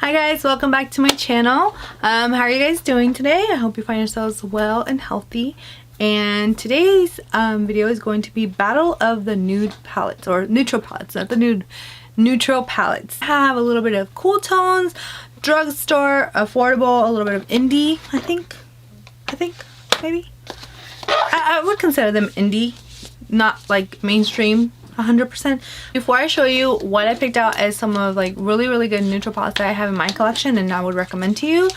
Hi guys, welcome back to my channel. How are you guys doing today? I hope you find yourselves well and healthy. And today's video is going to be Battle of the Nude Palettes, or Neutral Palettes, not the nude, neutral palettes. I have a little bit of cool tones, drugstore, affordable, a little bit of indie, I think, maybe. I would consider them indie, not like mainstream 100%. Before I show you what I picked out as some of like really good neutral palettes that I have in my collection and I would recommend to you,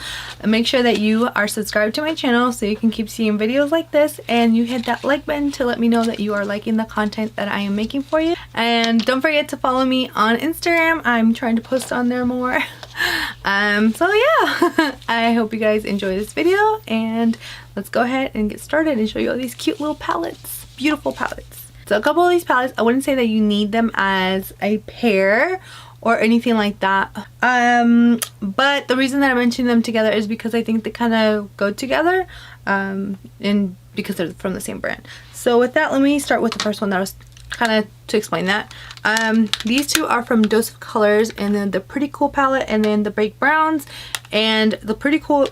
make sure that you are subscribed to my channel so you can keep seeing videos like this, and you hit that like button to let me know that you are liking the content that I am making for you. And don't forget to follow me on Instagram. I'm trying to post on there more. So yeah, I hope you guys enjoy this video, and let's go ahead and get started and show you all these cute little palettes, beautiful palettes. So a couple of these palettes, I wouldn't say that you need them as a pair or anything like that. But the reason that I mentioned them together is because I think they kind of go together, and because they're from the same brand. So with that, let me start with the first one that I was kind of to explain that. These two are from Dose of Colors, and then the Pretty Cool palette, and then the Baked Browns. And the Pretty Cool,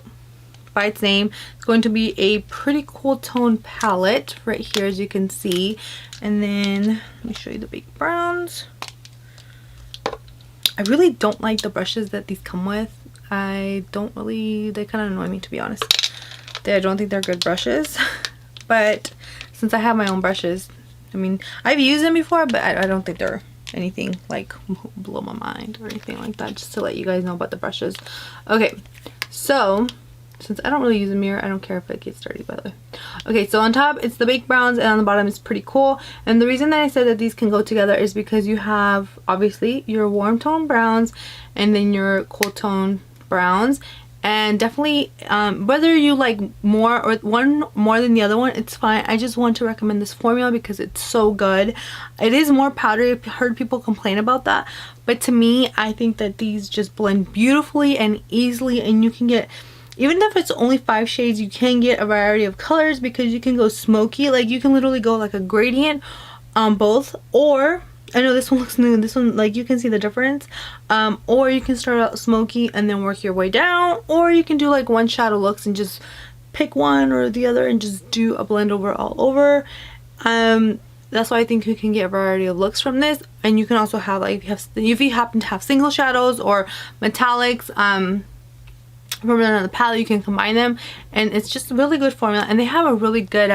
by its name, it's going to be a pretty cool tone palette right here, as you can see. And then let me show you the Baked Browns. I really don't like the brushes that these come with. They kind of annoy me, to be honest. I don't think they're good brushes. But since I have my own brushes, I mean, I've used them before, but I don't think they're anything like blow my mind or anything like that, just to let you guys know about the brushes. Okay, so since I don't really use a mirror, I don't care if it gets dirty, by the way. Okay, so on top it's the Baked Browns, and on the bottom it's Pretty Cool. And the reason that I said that these can go together is because you have obviously your warm tone browns and then your cool tone browns. And definitely whether you like more or one more than the other one, it's fine. I just want to recommend this formula because it's so good. It is more powdery. I've heard people complain about that, but to me, I think that these just blend beautifully and easily, and you can get, even if it's only 5 shades, you can get a variety of colors because you can go smoky. Like you can literally go like a gradient on both, or I know this one looks new, this one, like you can see the difference. Or you can start out smoky and then work your way down, or you can do like one shadow looks and just pick one or the other and just do a blend over all over. That's why I think you can get a variety of looks from this. And you can also have, like, if you happen to have single shadows or metallics from another palette, you can combine them, and it's just a really good formula. And they have a really good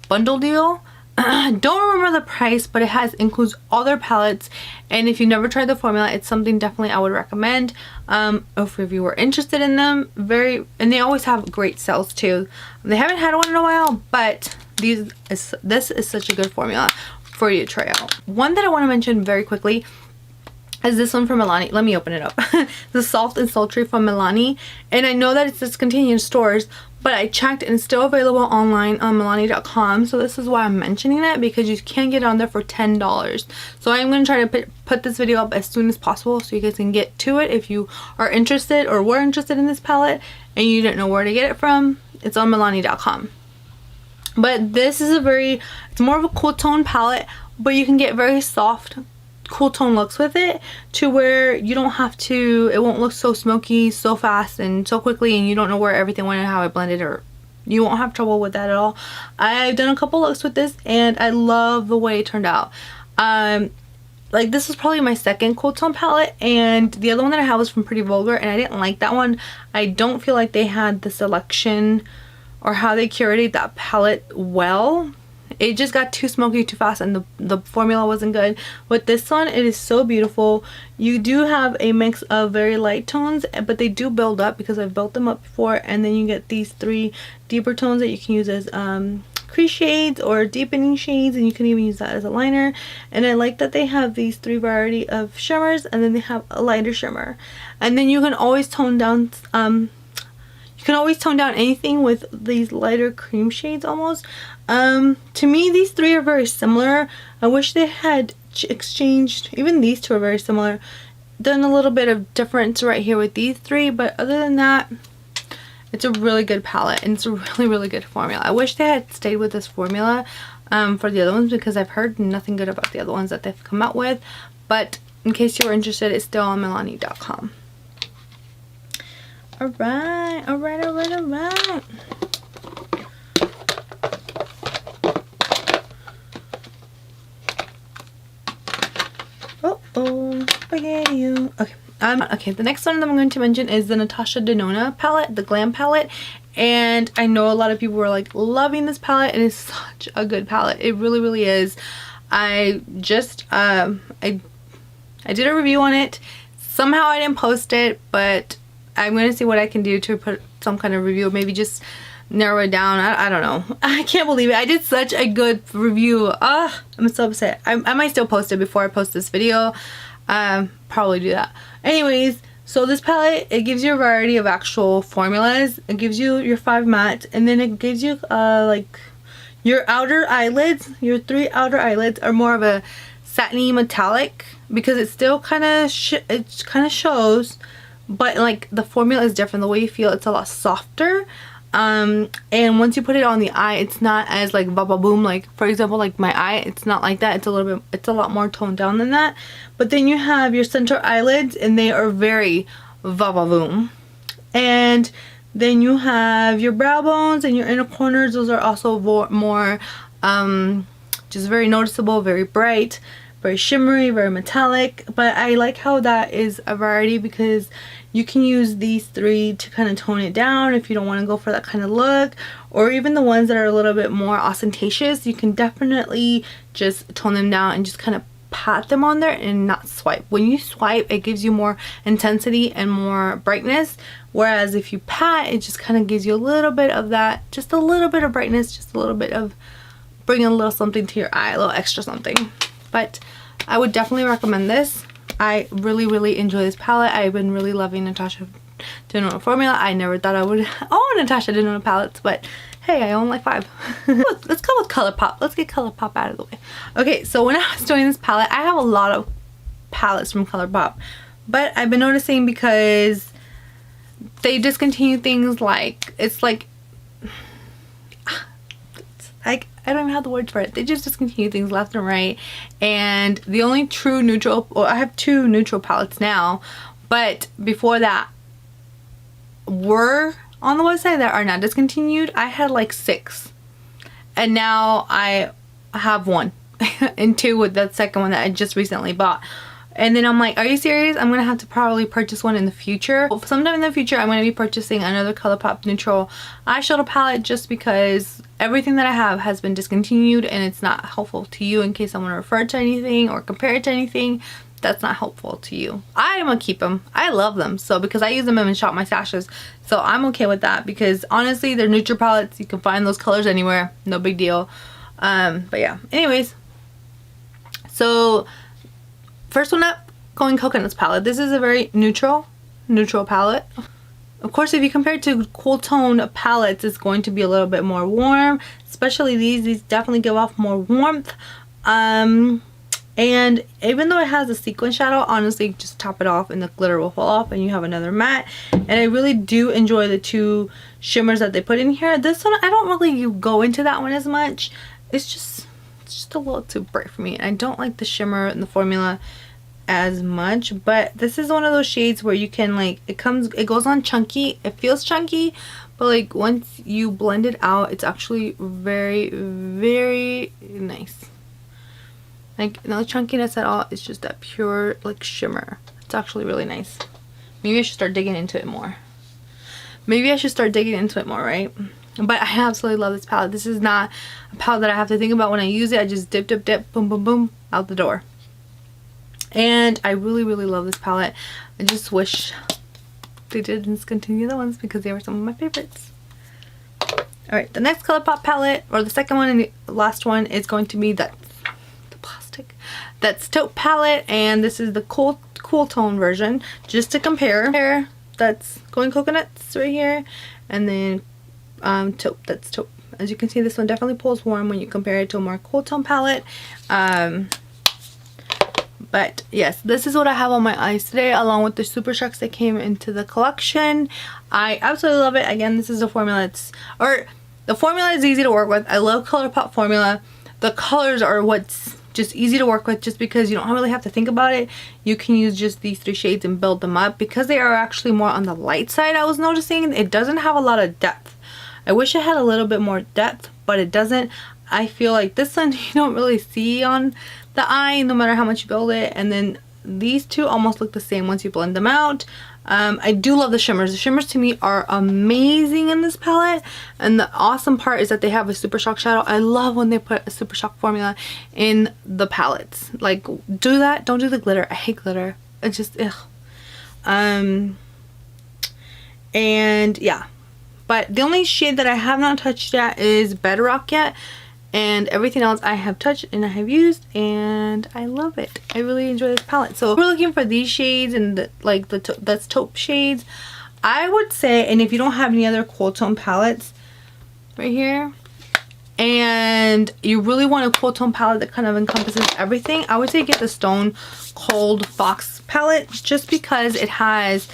bundle deal. I don't remember the price, but it includes all their palettes, and if you've never tried the formula, it's something definitely I would recommend. If you were interested in them, and they always have great sales too. They haven't had one in a while, but this is such a good formula for you to try out. One that I want to mention very quickly is this one from Milani. Let me open it up. The Soft and Sultry from Milani, and I know that it's discontinued in stores, but I checked and it's still available online on Milani.com. So this is why I'm mentioning it, because you can get it on there for $10. So I'm going to try to put this video up as soon as possible so you guys can get to it if you are interested or were interested in this palette and you didn't know where to get it from. It's on Milani.com. But this is it's more of a cool tone palette, but you can get very soft cool tone looks with it, to where you don't have to, it won't look so smoky so fast and so quickly, and you don't know where everything went and how it blended, or you won't have trouble with that at all. I've done a couple looks with this and I love the way it turned out. Like this was probably my second cool tone palette, and the other one that I had was from Pretty Vulgar, and I didn't like that one. I don't feel like they had the selection or how they curated that palette well. It just got too smoky too fast, and the formula wasn't good. With this one, it is so beautiful. You do have a mix of very light tones, but they do build up because I've built them up before, and then you get these 3 deeper tones that you can use as crease shades or deepening shades, and you can even use that as a liner. And I like that they have these 3 variety of shimmers, and then they have a lighter shimmer, and then you can always tone down anything with these lighter cream shades almost. To me, these 3 are very similar. I wish they had exchanged, even these 2 are very similar, done a little bit of difference right here with these 3, but other than that, it's a really good palette, and it's a really good formula. I wish they had stayed with this formula for the other ones, because I've heard nothing good about the other ones that they've come out with. But in case you were interested, it's still on Milani.com. Alright, alright, alright, alright. Oh, spaghetti. Okay. Okay, the next one that I'm going to mention is the Natasha Denona palette, the Glam palette. And I know a lot of people were like loving this palette, and it's such a good palette. It really, really is. I just, I did a review on it. Somehow I didn't post it, but I'm going to see what I can do to put some kind of review. Maybe just narrow it down. I don't know. I can't believe it. I did such a good review. I'm so upset. I might still post it before I post this video. Probably do that. Anyways, so this palette, it gives you a variety of actual formulas. It gives you your 5 mattes, and then it gives you like your outer eyelids. Your 3 outer eyelids are more of a satiny metallic, because it still kind of shows, but like the formula is different. The way you feel, it's a lot softer. And once you put it on the eye, it's not as like boom. Like for example, like my eye, it's not like that. It's a lot more toned down than that. But then you have your center eyelids, and they are very boom. And then you have your brow bones and your inner corners. Those are also more just very noticeable, very bright, very shimmery, very metallic. But I like how that is a variety, because you can use these 3 to kind of tone it down if you don't want to go for that kind of look. Or even the ones that are a little bit more ostentatious, you can definitely just tone them down and just kind of pat them on there and not swipe. When you swipe, it gives you more intensity and more brightness, whereas if you pat, it just kind of gives you a little bit of that, just a little bit of brightness, just a little bit of bringing a little something to your eye, a little extra something. But I would definitely recommend this. I really, really enjoy this palette. I've been really loving Natasha Denona formula. I never thought I would own Natasha Denona palettes, but hey, I own like 5. Let's go with Colourpop. Let's get Colourpop out of the way. Okay, so when I was doing this palette, I have a lot of palettes from Colourpop, but I've been noticing, because they discontinue things like, it's like I don't even have the words for it. They just discontinue things left and right. And the only true neutral, well, I have 2 neutral palettes now, but before that were on the website that are not discontinued. I had like 6, and now I have 1 and 2 with that second one that I just recently bought. And then I'm like, are you serious? I'm gonna have to probably purchase one in the future. Sometime in the future, I'm gonna be purchasing another Colourpop neutral eyeshadow palette, just because everything that I have has been discontinued, and it's not helpful to you in case I want to refer to anything or compare it to anything. That's not helpful to you. I'm gonna keep them. I love them. So because I use them and shop my stashes, so I'm okay with that, because honestly, they're neutral palettes. You can find those colors anywhere. No big deal. But yeah. Anyways, so first one up, Going Coconuts palette. This is a very neutral palette. Of course, if you compare it to cool tone palettes, it's going to be a little bit more warm. Especially these definitely give off more warmth. And even though it has a sequin shadow, honestly, just top it off and the glitter will fall off and you have another matte. And I really do enjoy the 2 shimmers that they put in here. This one, I don't really go into that one as much. It's just a little too bright for me. I don't like the shimmer and the formula as much, but this is one of those shades where you can like, it goes on chunky. It feels chunky, but like once you blend it out, it's actually very, very nice. Like no chunkiness at all. It's just that pure like shimmer. It's actually really nice. Maybe I should start digging into it more. Right? But I absolutely love this palette. This is not a palette that I have to think about when I use it. I just dip, boom, boom, boom, out the door. And I really, really love this palette. I just wish they did discontinue the ones, because they were some of my favorites. Alright, the next Colourpop palette, or the second one and the last one, is going to be the plastic. That's Taupe palette, and this is the cool tone version. Just to compare, that's Going Coconuts right here, and then Taupe, that's Taupe. As you can see, this one definitely pulls warm when you compare it to a more cool tone palette. But yes, this is what I have on my eyes today, along with the Super Sharks that came into the collection. I absolutely love it. Again, this is a formula the formula is easy to work with. I love Colourpop formula. The colors are what's just easy to work with, just because you don't really have to think about it. You can use just these 3 shades and build them up, because they are actually more on the light side. I was noticing it doesn't have a lot of depth. I wish it had a little bit more depth, but it doesn't. I feel like this one you don't really see on the eye no matter how much you build it, and then these two almost look the same once you blend them out. I do love the shimmers. The shimmers to me are amazing in this palette, and the awesome part is that they have a Super Shock shadow. I love when they put a Super Shock formula in the palettes. Like, do that. Don't do the glitter. I hate glitter. It's just ugh. And yeah, but the only shade that I have not touched yet is Bedrock yet, and everything else I have touched and I have used, and I love it. I really enjoy this palette. So if we're looking for these shades and that's taupe shades, I would say, and if you don't have any other cool tone palettes right here, and you really want a cool tone palette that kind of encompasses everything, I would say get the Stone Cold Fox palette, just because it has,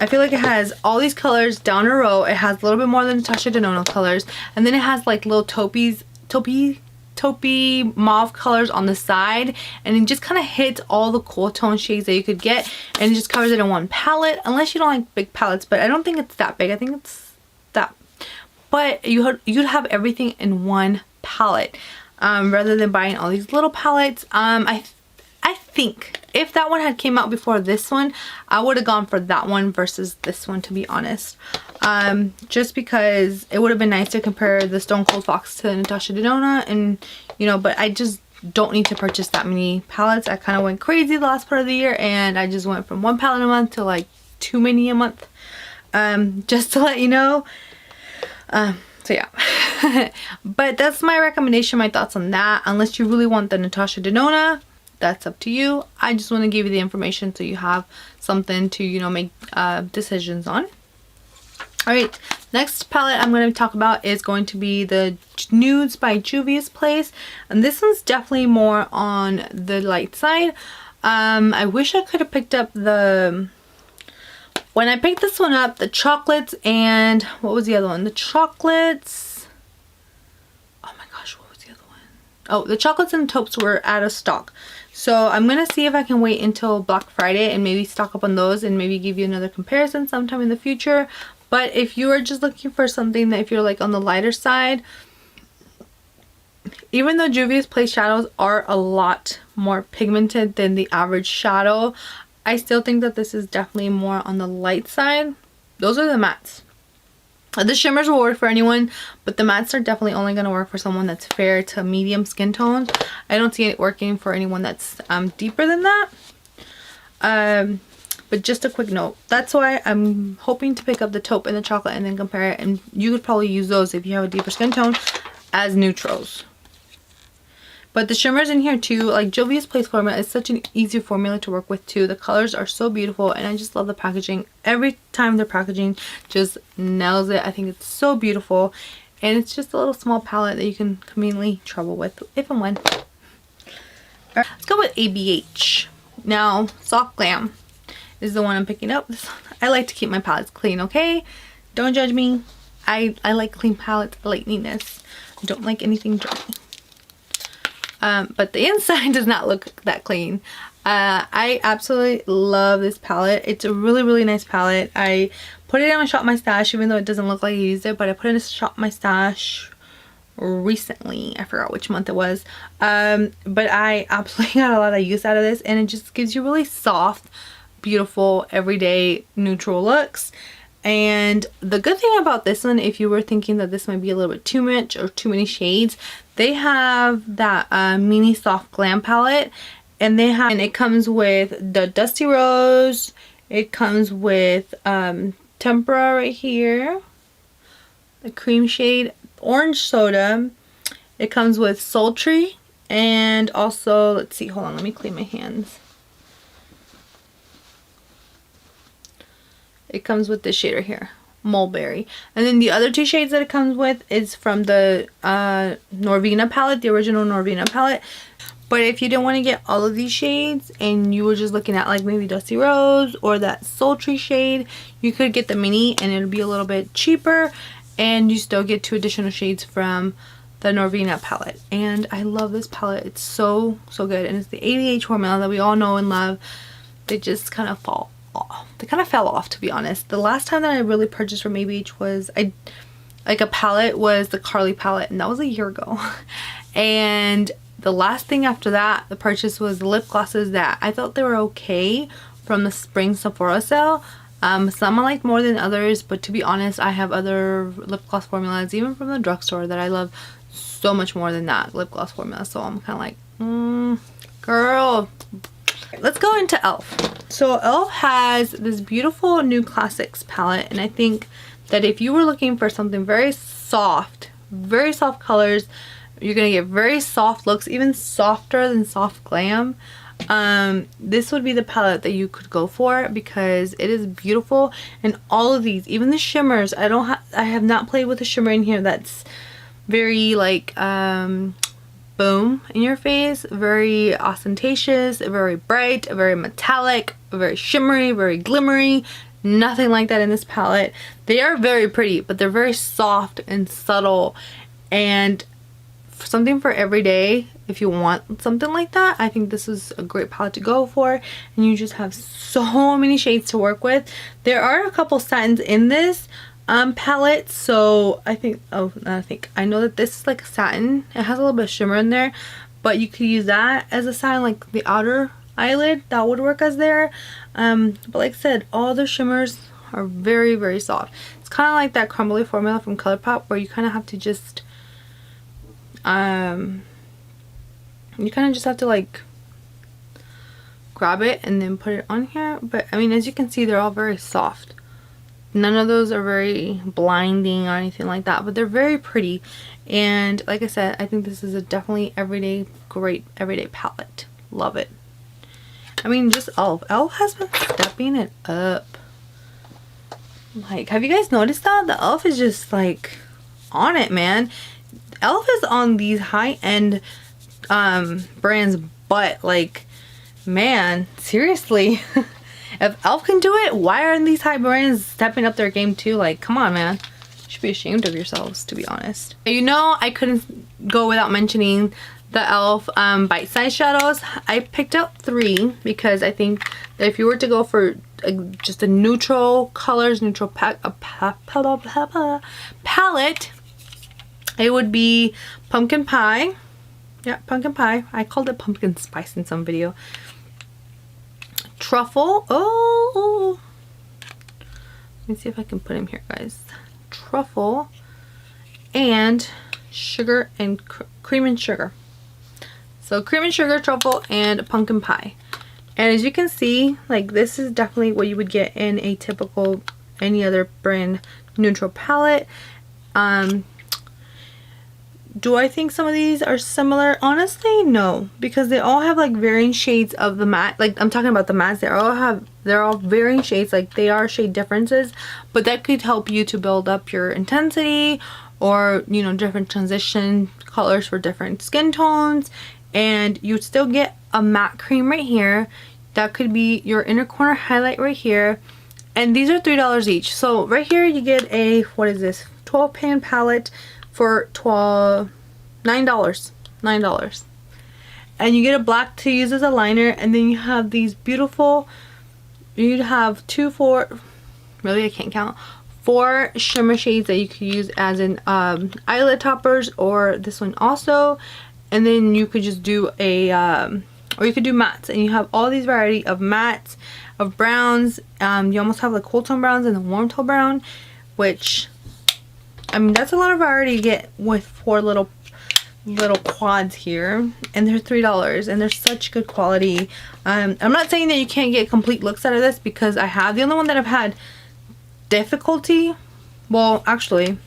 I feel like it has all these colors down a row. It has a little bit more than Natasha Denona colors, and then it has like little taupey mauve colors on the side, and it just kind of hits all the cool tone shades that you could get, and it just covers it in one palette, unless you don't like big palettes. But I don't think it's that big. I think it's that, but you'd have everything in one palette, rather than buying all these little palettes. I think if that one had came out before this one, I would have gone for that one versus this one, to be honest. Just because it would have been nice to compare the Stone Cold Fox to Natasha Denona, and you know, but I just don't need to purchase that many palettes. I kind of went crazy the last part of the year, and I just went from 1 palette a month to like too many a month, just to let you know. So yeah. But that's my recommendation, my thoughts on that. Unless you really want the Natasha Denona, that's up to you. I just want to give you the information so you have something to, you know, make decisions on. Alright, next palette I'm going to talk about is going to be the Nudes by Jaclyns Place, and this one's definitely more on the light side. I wish I could have picked up when I picked this one up, the chocolates, and what was the other one? The chocolates, oh my gosh, what was the other one? Oh, the chocolates and taupes were out of stock. So I'm going to see if I can wait until Black Friday and maybe stock up on those, and maybe give you another comparison sometime in the future. But if you are just looking for something that, if you're like on the lighter side, even though Jaclyns Place shadows are a lot more pigmented than the average shadow, I still think that this is definitely more on the light side. Those are the mattes. The shimmers will work for anyone, but the mattes are definitely only going to work for someone that's fair to medium skin tone. I don't see it working for anyone that's deeper than that. But just a quick note, that's why I'm hoping to pick up the taupe and the chocolate and then compare it, and you could probably use those if you have a deeper skin tone as neutrals. But the shimmers in here too, like Jaclyns Place formula is such an easy formula to work with too. The colors are so beautiful, and I just love the packaging. Every time their packaging just nails it. I think it's so beautiful, and it's just a little small palette that you can conveniently travel with if and when. All right, let's go with ABH. Now, Soft Glam is the one I'm picking up. I like to keep my palettes clean, okay? Don't judge me. I like clean palettes. I like neatness. I don't like anything dirty. But the inside does not look that clean. I absolutely love this palette. It's a really, really nice palette. I put it in my Shop My Stash, even though it doesn't look like I used it, but I put it in Shop My Stash recently. I forgot which month it was. But I absolutely got a lot of use out of this, and it just gives you really soft, beautiful, everyday, neutral looks. And the good thing about this one, if you were thinking that this might be a little bit too much or too many shades, they have that mini Soft Glam palette, and it comes with the Dusty Rose, it comes with Tempera right here, the cream shade, Orange Soda, it comes with Sultry, and also, let's see, hold on, let me clean my hands. It comes with this shade right here, Mulberry. And then the other 2 shades that it comes with is from the Norvina palette, the original Norvina palette. But if you didn't want to get all of these shades and you were just looking at like maybe Dusty Rose or that Sultry shade, you could get the mini, and it'll be a little bit cheaper, and you still get 2 additional shades from the Norvina palette, and I love this palette. It's so good, and it's the ABH formula that we all know and love. They just kind of fall off. They kind of fell off, to be honest. The last time that I really purchased from ABH was like a palette was the Carly palette, and that was a year ago. And the last thing after that, the purchase was the lip glosses that I thought they were okay from the spring Sephora sale. Some I like more than others, but to be honest, I have other lip gloss formulas, even from the drugstore, that I love so much more than that lip gloss formula. So I'm kind of like, girl. Let's go into e.l.f. So e.l.f. has this beautiful new classics palette, and I think that if you were looking for something very soft colors, you're gonna get very soft looks, even softer than soft glam, this would be the palette that you could go for, because it is beautiful. And all of these, even the shimmers, I have not played with a shimmer in here that's very like boom in your face, very ostentatious, very bright, very metallic, very shimmery, very glimmery. Nothing like that in this palette. They are very pretty, but they're very soft and subtle, and something for every day. If you want something like that, I think this is a great palette to go for, and you just have so many shades to work with. There are a couple satins in this palette, so I know that this is like a satin. It has a little bit of shimmer in there, but you could use that as a satin, like the outer eyelid, that would work as there. But like I said, all the shimmers are very soft. It's kind of like that crumbly formula from Colourpop, where you kind of have to just have to like grab it and then put it on here. But I mean, as you can see, they're all very soft. None of those are very blinding or anything like that, but they're very pretty. And like I said, I think this is a definitely great everyday palette. Love it. I mean, just e.l.f. e.l.f. has been stepping it up. Like, have you guys noticed that? The e.l.f. is just like on it, man. e.l.f. is on these high-end brands, but like, man, seriously. If e.l.f. can do it, why aren't these high brands stepping up their game too? Like, come on, man. You should be ashamed of yourselves, to be honest. You know, I couldn't go without mentioning the e.l.f. bite size shadows. I picked out 3 because I think that if you were to go for just a neutral colors, neutral palette, it would be pumpkin pie. Yeah, pumpkin pie. I called it pumpkin spice in some video. Truffle. Oh, let me see if I can put him here, guys. Truffle and sugar and cream and sugar. So cream and sugar, truffle, and pumpkin pie. And as you can see, like, this is definitely what you would get in a typical any other brand neutral palette. Do I think some of these are similar? Honestly, no, because they all have like varying shades of the matte. Like, I'm talking about the mattes. They're all varying shades. Like, they are shade differences, but that could help you to build up your intensity, or, you know, different transition colors for different skin tones. And you'd still get a matte cream right here. That could be your inner corner highlight right here. And these are $3 each. So right here you get a, what is this, 12 pan palette for $9. And you get a black to use as a liner, and then you have these beautiful, you'd have 4 shimmer shades that you could use as an eyelid toppers, or this one also. And then you could just do a or you could do mattes, and you have all these variety of mattes, of browns. You almost have the cool tone browns and the warm tone brown, which, I mean, that's a lot of variety to get with 4 little quads here, and they're $3, and they're such good quality. I'm not saying that you can't get complete looks out of this, because I have. The only one that I've had difficulty, well, actually,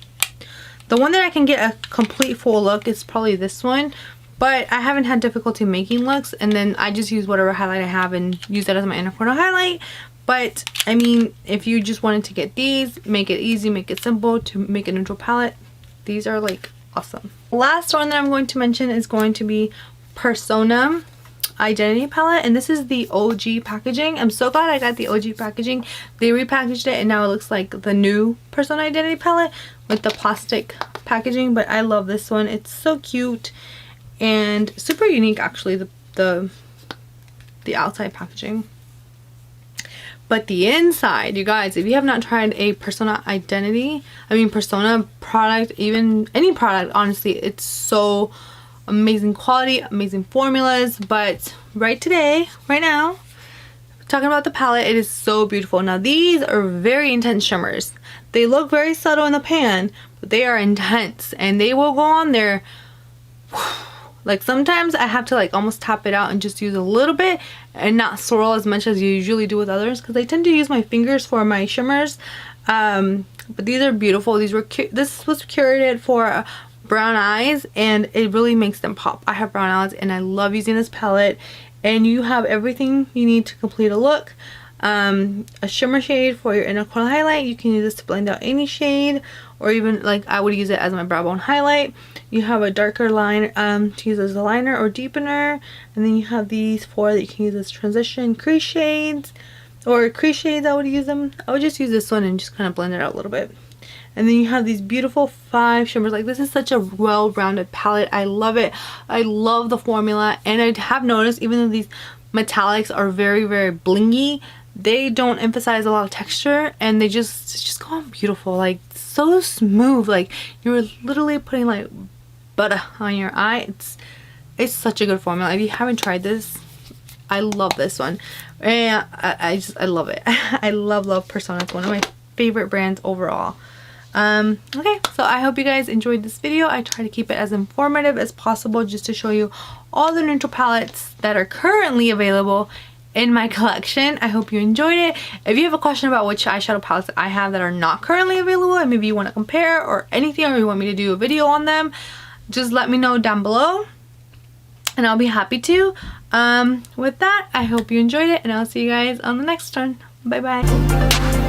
the one that I can get a complete full look is probably this one, but I haven't had difficulty making looks, and then I just use whatever highlight I have and use that as my inner corner highlight. But I mean, if you just wanted to get these, make it easy, make it simple to make a neutral palette, these are like awesome. Last one that I'm going to mention is going to be Persona Identity palette, and this is the OG packaging. I'm so glad I got the OG packaging. They repackaged it, and now it looks like the new Persona Identity palette with the plastic packaging, but I love this one. It's so cute and super unique actually, the outside packaging. But the inside, you guys, if you have not tried a Persona product, even any product, honestly, it's so amazing quality, amazing formulas. But right now, talking about the palette, it is so beautiful. Now these are very intense shimmers. They look very subtle in the pan, but they are intense and they will go on there. Like sometimes I have to like almost tap it out and just use a little bit and not swirl as much as you usually do with others, because I tend to use my fingers for my shimmers. But these are beautiful. This was curated for brown eyes and it really makes them pop. I have brown eyes and I love using this palette, and you have everything you need to complete a look. A shimmer shade for your inner corner highlight. You can use this to blend out any shade, or even like I would use it as my brow bone highlight. You have a darker line to use as a liner or deepener, and then you have these 4 that you can use as transition crease shades, or crease shades. I would use them. I would just use this one and just kind of blend it out a little bit. And then you have these beautiful 5 shimmers. Like this is such a well-rounded palette. I love it. I love the formula, and I have noticed even though these metallics are very, very blingy, they don't emphasize a lot of texture, and they just go on beautiful, like so smooth, like you're literally putting like butter on your eye. It's such a good formula. If you haven't tried this, I love this one, and I love it. I love Persona. It's one of my favorite brands overall. Okay, so I hope you guys enjoyed this video. I try to keep it as informative as possible, just to show you all the neutral palettes that are currently available in my collection. I hope you enjoyed it. If you have a question about which eyeshadow palettes that I have that are not currently available, and maybe you want to compare or anything, or you want me to do a video on them, just let me know down below and I'll be happy to. With that, I hope you enjoyed it, and I'll see you guys on the next one. Bye bye.